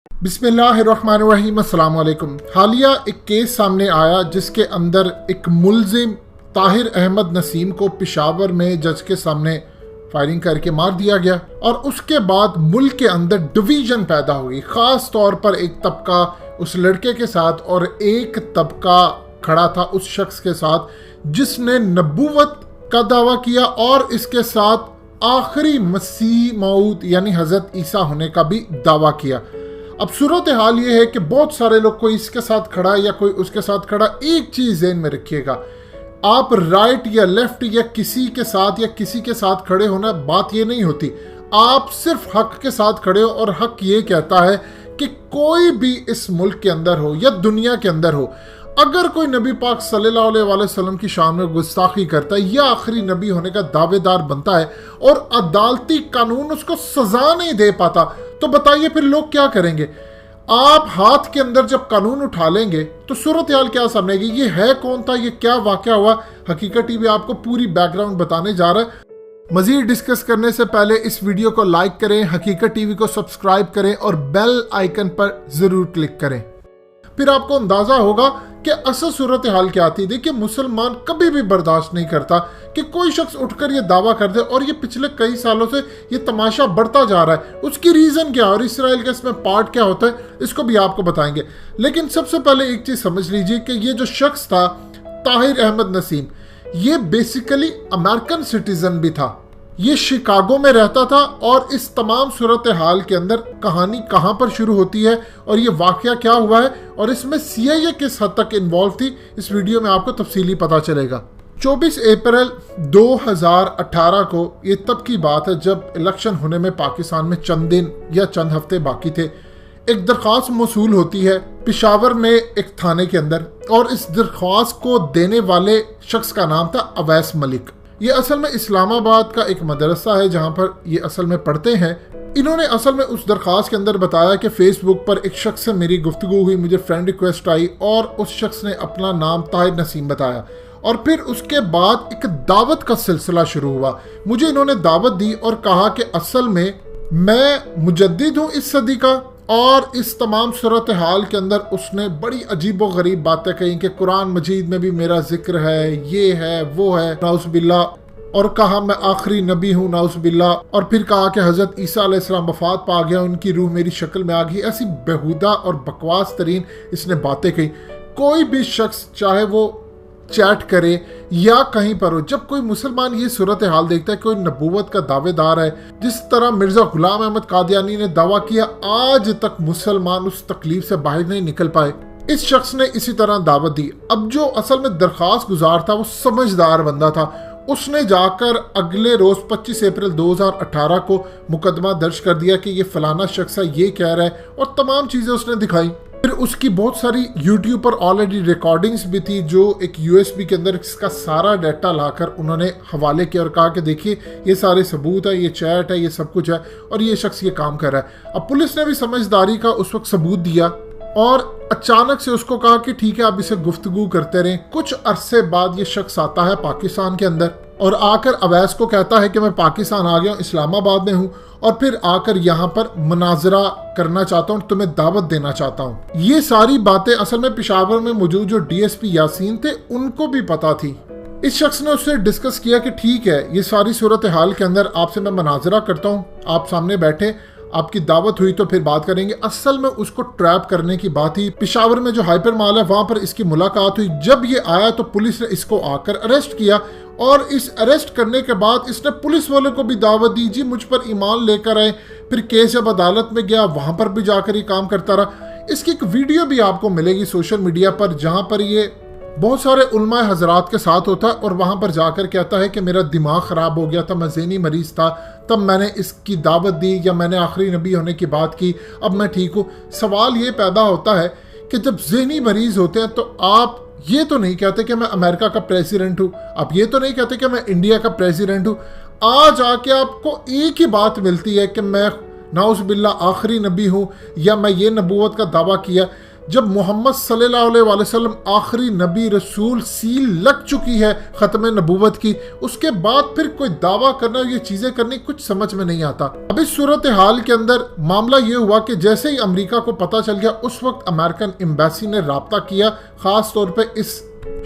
बिस्मिल्लाहिर्रहमानिर्रहीम, अस्सलाम वालेकुम। हालिया एक केस सामने आया जिसके अंदर एक मुल्जिम ताहिर अहमद नसीम को पेशावर में जज के सामने फायरिंग करके मार दिया गया और उसके बाद मुल्क के अंदर डिवीजन पैदा हुई। ख़ास तौर पर एक तबका उस लड़के के साथ और एक तबका खड़ा था उस शख्स के साथ जिसने नबूवत का दावा किया और इसके साथ आखिरी मसीह मऊद यानी हज़रत ईसा होने का भी दावा किया। अब सूरत हाल ये है कि बहुत सारे लोग कोई इसके साथ खड़ा या कोई उसके साथ खड़ा। एक चीज़ ज़हन में रखिएगा, आप राइट या लेफ्ट या किसी के साथ खड़े होना बात ये नहीं होती। आप सिर्फ हक के साथ खड़े हो और हक ये कहता है कि कोई भी इस मुल्क के अंदर हो या दुनिया के अंदर हो, अगर कोई नबी पाक सल्लल्लाहु अलैहि वसल्लम की शान में गुस्ताखी करता है या आखिरी नबी होने का दावेदार बनता है और अदालती कानून उसको सजा नहीं दे पाता, तो बताइए फिर लोग क्या करेंगे। आप हाथ के अंदर जब कानून उठा लेंगे तो सूरत हाल क्या सामने आएगी। ये है कौन था, ये क्या वाकया हुआ। हकीकत टीवी आपको पूरी बैकग्राउंड बताने जा रहा है। मजीद डिस्कस करने से पहले इस वीडियो को लाइक करें, हकीकत टीवी को सब्सक्राइब करें और बेल आइकन पर जरूर क्लिक करें। फिर आपको अंदाजा होगा कि असल सूरत हाल क्या आती है। देखिए, मुसलमान कभी भी बर्दाश्त नहीं करता कि कोई शख्स उठकर ये दावा कर दे, और ये पिछले कई सालों से ये तमाशा बढ़ता जा रहा है। उसकी रीज़न क्या और इसराइल का इसमें पार्ट क्या होता है, इसको भी आपको बताएंगे। लेकिन सबसे पहले एक चीज़ समझ लीजिए कि ये जो शख्स था ताहिर अहमद नसीम, ये बेसिकली अमेरिकन सिटीजन भी था। ये शिकागो में रहता था और इस तमाम सूरत हाल के अंदर कहानी कहाँ पर शुरू होती है और ये वाकया क्या हुआ है और इसमें CIA किस हद तक इन्वॉल्व थी, इस वीडियो में आपको तफसीली पता चलेगा। 24 अप्रैल 2018 को ये तब की बात है जब इलेक्शन होने में पाकिस्तान में चंद दिन या चंद हफ्ते बाकी थे। एक दरख्वास्त मौसूल होती है पेशावर में एक थाने के अंदर, और इस दरख्वास्त को देने वाले शख्स का नाम था अवैस मलिक। ये असल में इस्लामाबाद का एक मदरसा है जहाँ पर ये असल में पढ़ते हैं। इन्होंने असल में उस दरख्वास्त के अंदर बताया कि फेसबुक पर एक शख्स से मेरी गुफ्तगू हुई, मुझे फ्रेंड रिक्वेस्ट आई और उस शख्स ने अपना नाम ताहिर नसीम बताया, और फिर उसके बाद एक दावत का सिलसिला शुरू हुआ। मुझे इन्होंने दावत दी और कहा कि असल में मैं मुजद्दिद हूँ इस सदी का, और इस तमाम सूरत हाल के अंदर उसने बड़ी अजीब व गरीब बातें कही कि कुरान मजीद में भी मेरा जिक्र है, ये है वो है, नाउज़ुबिल्लाह, और कहा मैं आखिरी नबी हूँ, नाउज़ुबिल्लाह, और फिर कहा कि हज़रत ईसा अलैहिस्सलाम वफात पा गया, उनकी रूह मेरी शक्ल में आ गई। ऐसी बेहुदा और बकवास तरीन इसने बातें कही। कोई भी शख्स चाहे वो चैट करे या कहीं पर हो, जब कोई मुसलमान ये सूरत हाल देखता है, कोई नबूवत का दावेदार है, जिस तरह मिर्जा गुलाम अहमद कादियानी ने दावा किया, आज तक मुसलमान उस तकलीफ से बाहर नहीं निकल पाए। इस शख्स ने इसी तरह दावत दी। अब जो असल में दरख्वास्त गुजार था वो समझदार बंदा था। उसने जाकर अगले रोज 25 अप्रैल 2018 को मुकदमा दर्ज कर दिया कि ये फलाना शख्स है, ये कह रहा है, और तमाम चीजें उसने दिखाई। फिर उसकी बहुत सारी यूट्यूब पर ऑलरेडी रिकॉर्डिंग्स भी थी जो एक USB के अंदर इसका सारा डाटा लाकर उन्होंने हवाले किया और कहा कि देखिए ये सारे सबूत है, ये चैट है, ये सब कुछ है और ये शख्स ये काम कर रहा है। अब पुलिस ने भी समझदारी का उस वक्त सबूत दिया और अचानक से उसको कहा कि ठीक है आप इसे गुफ्तगू करते रहें। कुछ अरसे बाद ये शख्स आता है पाकिस्तान के अंदर और आकर अवैस को कहता है कि मैं पाकिस्तान आ गया हूँ, इस्लामाबाद में हूँ, और फिर आकर यहाँ पर मुनाजरा करना चाहता हूँ, तुम्हें दावत देना चाहता हूँ। ये सारी बातें असल में पेशावर में मौजूद जो DSP यासीन थे उनको भी पता थी। इस शख्स ने उससे डिस्कस किया कि ठीक है ये सारी सूरत हाल के अंदर आपसे मैं मुनाजरा करता हूँ, आप सामने बैठे, आपकी दावत हुई तो फिर बात करेंगे। असल में उसको ट्रैप करने की बात ही। पेशावर में जो हाइपर मॉल है वहां पर इसकी मुलाकात हुई। जब ये आया तो पुलिस ने इसको आकर अरेस्ट किया, और इस अरेस्ट करने के बाद इसने पुलिस वाले को भी दावत दी, जी मुझ पर ईमान लेकर आए। फिर केस जब अदालत में गया वहां पर भी जाकर ये काम करता रहा। इसकी एक वीडियो भी आपको मिलेगी सोशल मीडिया पर जहां पर ये बहुत सारे उलमा हजरात के साथ होता है और वहां पर जाकर कहता है कि मेरा दिमाग खराब हो गया था, मैं ज़हनी मरीज था, तब मैंने इसकी दावत दी या मैंने आखिरी नबी होने की बात की, अब मैं ठीक हूँ। सवाल ये पैदा होता है कि जब ज़हनी मरीज होते हैं तो आप ये तो नहीं कहते कि मैं अमेरिका का प्रेसिडेंट हूँ, आप ये तो नहीं कहते कि मैं इंडिया का प्रेसिडेंट हूँ। आज आके आपको एक ही बात मिलती है कि मैं नाउज़ुबिल्लाह आखिरी नबी हूँ या मैं ये नबूवत का दावा किया। जब मोहम्मद सल्लल्लाहु अलैहि वसल्लम आखिरी नबी रसूल सील लग चुकी है खत्म नबूवत की, उसके बाद फिर कोई दावा करना, ये चीजें करनी कुछ समझ में नहीं आता। अब इस सूरत हाल के अंदर मामला ये हुआ कि जैसे ही अमेरिका को पता चल गया, उस वक्त अमेरिकन एम्बेसी ने राब्ता किया खास तौर पे इस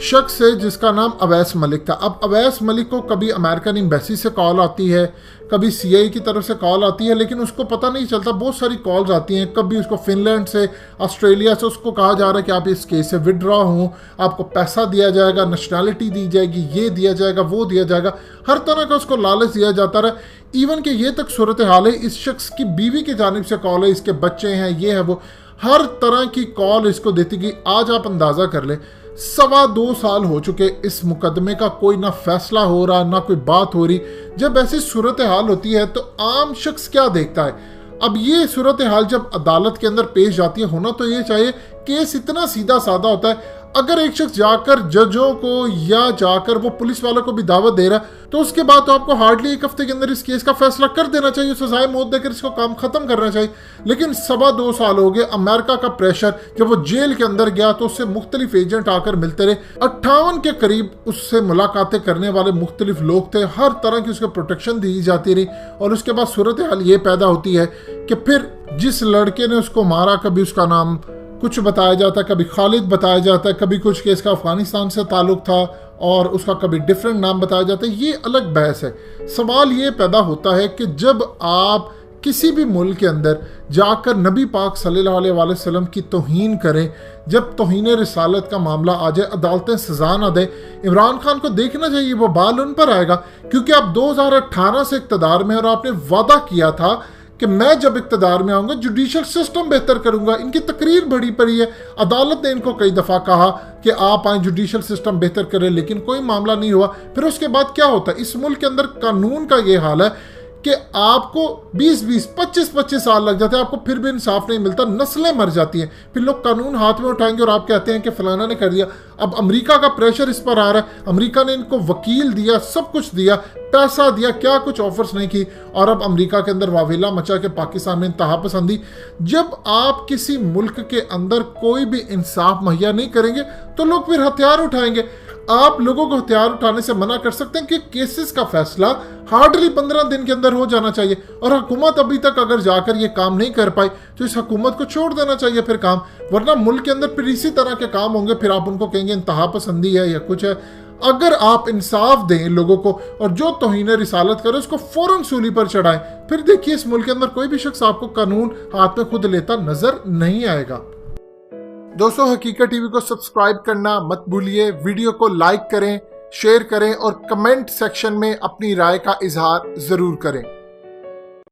शख्स से जिसका नाम अवैस मलिक था। अब अवैस मलिक को कभी अमेरिकन एम्बेसी से कॉल आती है, कभी सीआईए की तरफ से कॉल आती है, लेकिन उसको पता नहीं चलता, बहुत सारी कॉल्स आती हैं। कभी उसको फिनलैंड से, ऑस्ट्रेलिया से उसको कहा जा रहा है कि आप इस केस से विड्रॉ हों, आपको पैसा दिया जाएगा, नेशनैलिटी दी जाएगी, ये दिया जाएगा, वो दिया जाएगा, हर तरह का उसको लालच दिया जाता रहा। इवन कि ये तक सूरत हाल है, इस शख्स की बीवी की जानिब से कॉल है, इसके बच्चे हैं, ये है वो, हर तरह की कॉल इसको देती गई। आज आप अंदाज़ा कर लें, 2.25 साल हो चुके इस मुकदमे का, कोई ना फैसला हो रहा, ना कोई बात हो रही। जब ऐसी सूरत हाल होती है तो आम शख्स क्या देखता है? अब ये सूरत हाल जब अदालत के अंदर पेश जाती है, होना तो ये चाहिए, केस इतना सीधा साधा होता है। अगर एक शख्स जाकर जजों को या जाकर वो पुलिस वालों को भी दावत दे रहा है, तो उसके बाद तो आपको हार्डली 1 हफ्ते के अंदर इस केस का फैसला कर देना चाहिए, सजाए मौत देकर इसको काम खत्म करना चाहिए। लेकिन 2.25 साल हो गए, अमेरिका का प्रेशर, जब वो जेल के अंदर गया तो उससे मुख्तलिफ एजेंट आकर मिलते रहे, 58 के करीब उससे मुलाकातें करने वाले मुख्तलिफ लोग थे, हर तरह की उसको प्रोटेक्शन दी जाती रही। और उसके बाद सूरत हाल ये पैदा होती है कि फिर जिस लड़के ने उसको मारा, कभी उसका नाम कुछ बताया जाता है, कभी खालिद बताया जाता है, कभी कुछ केस का अफगानिस्तान से ताल्लुक था और उसका कभी डिफरेंट नाम बताया जाता है, ये अलग बहस है। सवाल ये पैदा होता है कि जब आप किसी भी मुल्क के अंदर जाकर नबी पाक सल्लल्लाहु अलैहि वसल्लम की तौहीन करें, जब तौहीन रिसालत का मामला आ जाए, अदालतें सजा ना दें, इमरान खान को देखना चाहिए, वो बाल उन पर आएगा। क्योंकि आप 2018 से इक़्तिदार में और आपने वादा किया था कि मैं जब इक़्तिदार में आऊंगा जुडिशल सिस्टम बेहतर करूंगा। इनकी तकरीर बड़ी पड़ी है, अदालत ने इनको कई दफ़ा कहा कि आप आए जुडिशल सिस्टम बेहतर करें, लेकिन कोई मामला नहीं हुआ। फिर उसके बाद क्या होता है? इस मुल्क के अंदर कानून का ये हाल है कि आपको 20-20, 25-25 साल लग जाते हैं, आपको फिर भी इंसाफ नहीं मिलता, नस्लें मर जाती हैं। फिर लोग कानून हाथ में उठाएंगे और आप कहते हैं कि फलाना ने कर दिया। अब अमेरिका का प्रेशर इस पर आ रहा है, अमेरिका ने इनको वकील दिया, सब कुछ दिया, पैसा दिया, क्या कुछ ऑफर्स नहीं की, और अब अमेरिका के अंदर वावेला मचा के पाकिस्तान में इंतहा पसंदी। जब आप किसी मुल्क के अंदर कोई भी इंसाफ मुहैया नहीं करेंगे तो लोग फिर हथियार उठाएंगे। आप लोगों को हथियार उठाने से मना कर सकते हैं कि केसेस का फैसला हार्डली 15 दिन के अंदर हो जाना चाहिए, और हुकूमत अभी तक अगर जाकर ये काम नहीं कर पाई तो इस हुकूमत को छोड़ देना चाहिए फिर काम, वरना मुल्क के अंदर फिर इसी तरह के काम होंगे, फिर आप उनको कहेंगे इंतहा पसंदी है या कुछ है। अगर आप इंसाफ दें लोगों को और जो तौहीन रिसालत करे उसको फौरन सूली पर चढ़ाएं, फिर देखिए इस मुल्क के अंदर कोई भी शख्स आपको कानून हाथ में खुद लेता नजर नहीं आएगा। दोस्तों, हकीकत टीवी को सब्सक्राइब करना मत भूलिए, वीडियो को लाइक करें, शेयर करें और कमेंट सेक्शन में अपनी राय का इजहार जरूर करें।